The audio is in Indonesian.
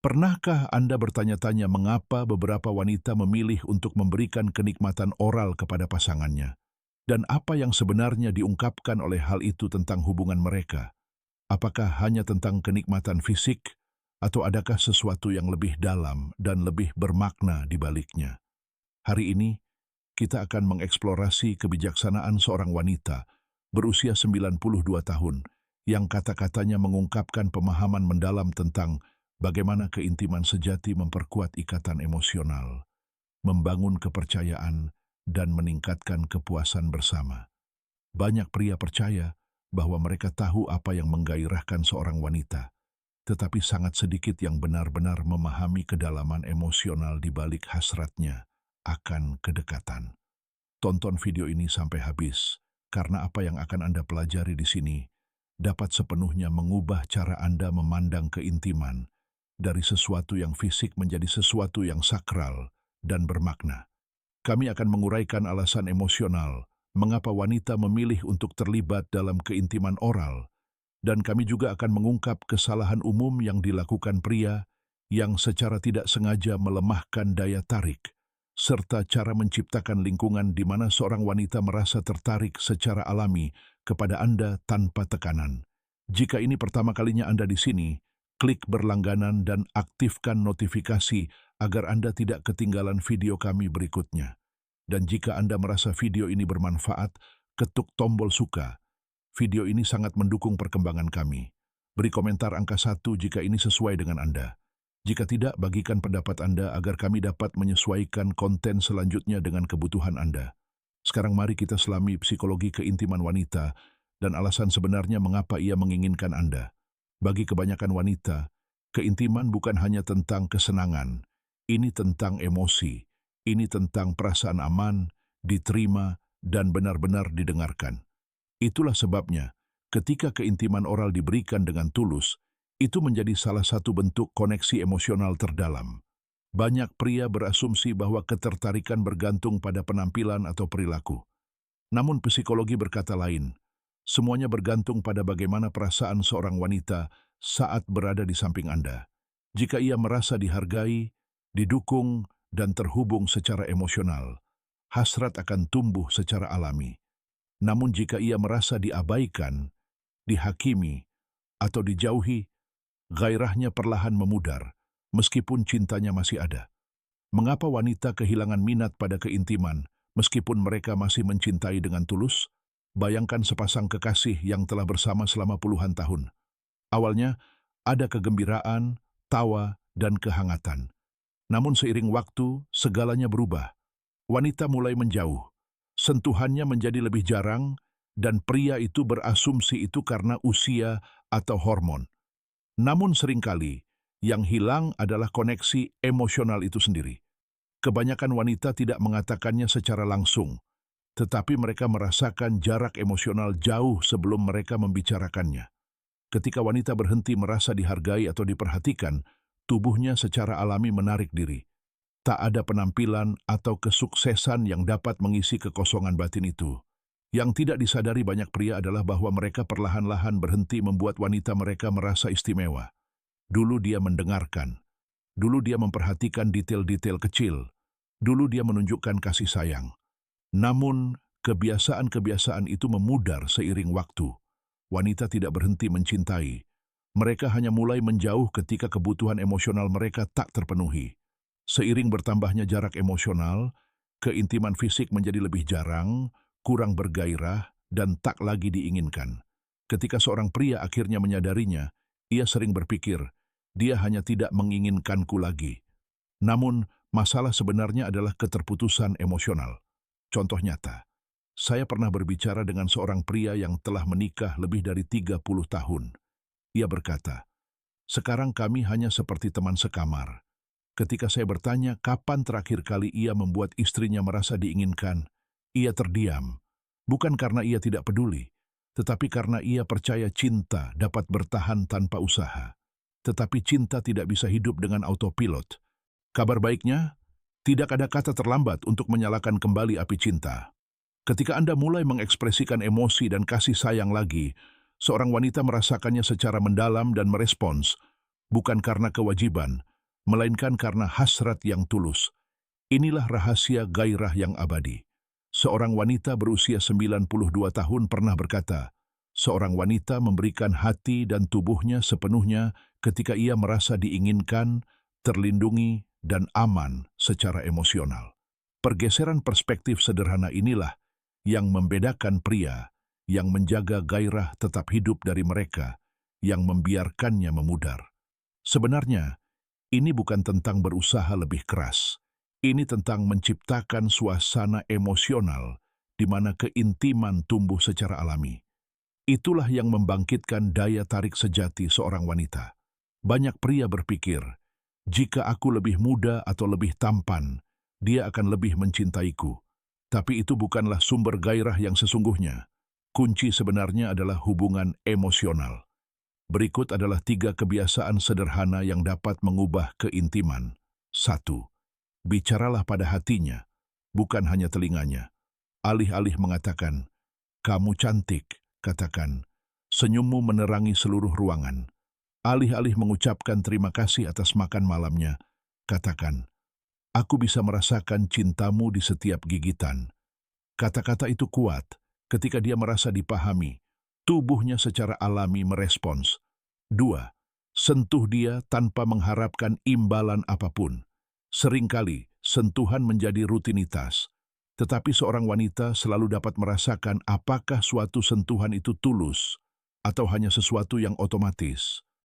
Pernahkah Anda bertanya-tanya mengapa beberapa wanita memilih untuk memberikan kenikmatan oral kepada pasangannya? Dan apa yang sebenarnya diungkapkan oleh hal itu tentang hubungan mereka? Apakah hanya tentang kenikmatan fisik, atau adakah sesuatu yang lebih dalam dan lebih bermakna di baliknya? Hari ini, kita akan mengeksplorasi kebijaksanaan seorang wanita berusia 92 tahun yang kata-katanya mengungkapkan pemahaman mendalam tentang bagaimana keintiman sejati memperkuat ikatan emosional, membangun kepercayaan, dan meningkatkan kepuasan bersama. Banyak pria percaya bahwa mereka tahu apa yang menggairahkan seorang wanita, tetapi sangat sedikit yang benar-benar memahami kedalaman emosional di balik hasratnya akan kedekatan. Tonton video ini sampai habis, karena apa yang akan Anda pelajari di sini dapat sepenuhnya mengubah cara Anda memandang keintiman dari sesuatu yang fisik menjadi sesuatu yang sakral dan bermakna. Kami akan menguraikan alasan emosional, mengapa wanita memilih untuk terlibat dalam keintiman oral, dan kami juga akan mengungkap kesalahan umum yang dilakukan pria yang secara tidak sengaja melemahkan daya tarik, serta cara menciptakan lingkungan di mana seorang wanita merasa tertarik secara alami kepada Anda tanpa tekanan. Jika ini pertama kalinya Anda di sini, klik berlangganan dan aktifkan notifikasi agar Anda tidak ketinggalan video kami berikutnya. Dan jika Anda merasa video ini bermanfaat, ketuk tombol suka. Video ini sangat mendukung perkembangan kami. Beri komentar angka 1 jika ini sesuai dengan Anda. Jika tidak, bagikan pendapat Anda agar kami dapat menyesuaikan konten selanjutnya dengan kebutuhan Anda. Sekarang mari kita selami psikologi keintiman wanita dan alasan sebenarnya mengapa ia menginginkan Anda. Bagi kebanyakan wanita, keintiman bukan hanya tentang kesenangan, ini tentang emosi, ini tentang perasaan aman, diterima, dan benar-benar didengarkan. Itulah sebabnya, ketika keintiman oral diberikan dengan tulus, itu menjadi salah satu bentuk koneksi emosional terdalam. Banyak pria berasumsi bahwa ketertarikan bergantung pada penampilan atau perilaku. Namun psikologi berkata lain. Semuanya bergantung pada bagaimana perasaan seorang wanita saat berada di samping Anda. Jika ia merasa dihargai, didukung, dan terhubung secara emosional, hasrat akan tumbuh secara alami. Namun jika ia merasa diabaikan, dihakimi, atau dijauhi, gairahnya perlahan memudar, meskipun cintanya masih ada. Mengapa wanita kehilangan minat pada keintiman, meskipun mereka masih mencintai dengan tulus? Bayangkan sepasang kekasih yang telah bersama selama puluhan tahun. Awalnya, ada kegembiraan, tawa, dan kehangatan. Namun seiring waktu, segalanya berubah. Wanita mulai menjauh. Sentuhannya menjadi lebih jarang, dan pria itu berasumsi itu karena usia atau hormon. Namun seringkali, yang hilang adalah koneksi emosional itu sendiri. Kebanyakan wanita tidak mengatakannya secara langsung, tetapi mereka merasakan jarak emosional jauh sebelum mereka membicarakannya. Ketika wanita berhenti merasa dihargai atau diperhatikan, tubuhnya secara alami menarik diri. Tak ada penampilan atau kesuksesan yang dapat mengisi kekosongan batin itu. Yang tidak disadari banyak pria adalah bahwa mereka perlahan-lahan berhenti membuat wanita mereka merasa istimewa. Dulu dia mendengarkan. Dulu dia memperhatikan detail-detail kecil. Dulu dia menunjukkan kasih sayang. Namun, kebiasaan-kebiasaan itu memudar seiring waktu. Wanita tidak berhenti mencintai. Mereka hanya mulai menjauh ketika kebutuhan emosional mereka tak terpenuhi. Seiring bertambahnya jarak emosional, keintiman fisik menjadi lebih jarang, kurang bergairah, dan tak lagi diinginkan. Ketika seorang pria akhirnya menyadarinya, ia sering berpikir, dia hanya tidak menginginkanku lagi. Namun, masalah sebenarnya adalah keterputusan emosional. Contoh nyata, saya pernah berbicara dengan seorang pria yang telah menikah lebih dari 30 tahun. Ia berkata, sekarang kami hanya seperti teman sekamar. Ketika saya bertanya kapan terakhir kali ia membuat istrinya merasa diinginkan, ia terdiam. Bukan karena ia tidak peduli, tetapi karena ia percaya cinta dapat bertahan tanpa usaha. Tetapi cinta tidak bisa hidup dengan autopilot. Kabar baiknya, tidak ada kata terlambat untuk menyalakan kembali api cinta. Ketika Anda mulai mengekspresikan emosi dan kasih sayang lagi, seorang wanita merasakannya secara mendalam dan merespons, bukan karena kewajiban, melainkan karena hasrat yang tulus. Inilah rahasia gairah yang abadi. Seorang wanita berusia 92 tahun pernah berkata, seorang wanita memberikan hati dan tubuhnya sepenuhnya ketika ia merasa diinginkan, terlindungi, dan aman secara emosional. Pergeseran perspektif sederhana inilah yang membedakan pria yang menjaga gairah tetap hidup dari mereka yang membiarkannya memudar. Sebenarnya, ini bukan tentang berusaha lebih keras. Ini tentang menciptakan suasana emosional di mana keintiman tumbuh secara alami. Itulah yang membangkitkan daya tarik sejati seorang wanita. Banyak pria berpikir, jika aku lebih muda atau lebih tampan, dia akan lebih mencintaiku. Tapi itu bukanlah sumber gairah yang sesungguhnya. Kunci sebenarnya adalah hubungan emosional. Berikut adalah 3 kebiasaan sederhana yang dapat mengubah keintiman. 1. Bicaralah pada hatinya, bukan hanya telinganya. Alih-alih mengatakan, "Kamu cantik," katakan, "Senyummu menerangi seluruh ruangan." Alih-alih mengucapkan terima kasih atas makan malamnya, katakan, "Aku bisa merasakan cintamu di setiap gigitan." Kata-kata itu kuat ketika dia merasa dipahami. Tubuhnya secara alami merespons. 2. Sentuh dia tanpa mengharapkan imbalan apapun. Seringkali, sentuhan menjadi rutinitas, tetapi seorang wanita selalu dapat merasakan apakah suatu sentuhan itu tulus atau hanya sesuatu yang otomatis.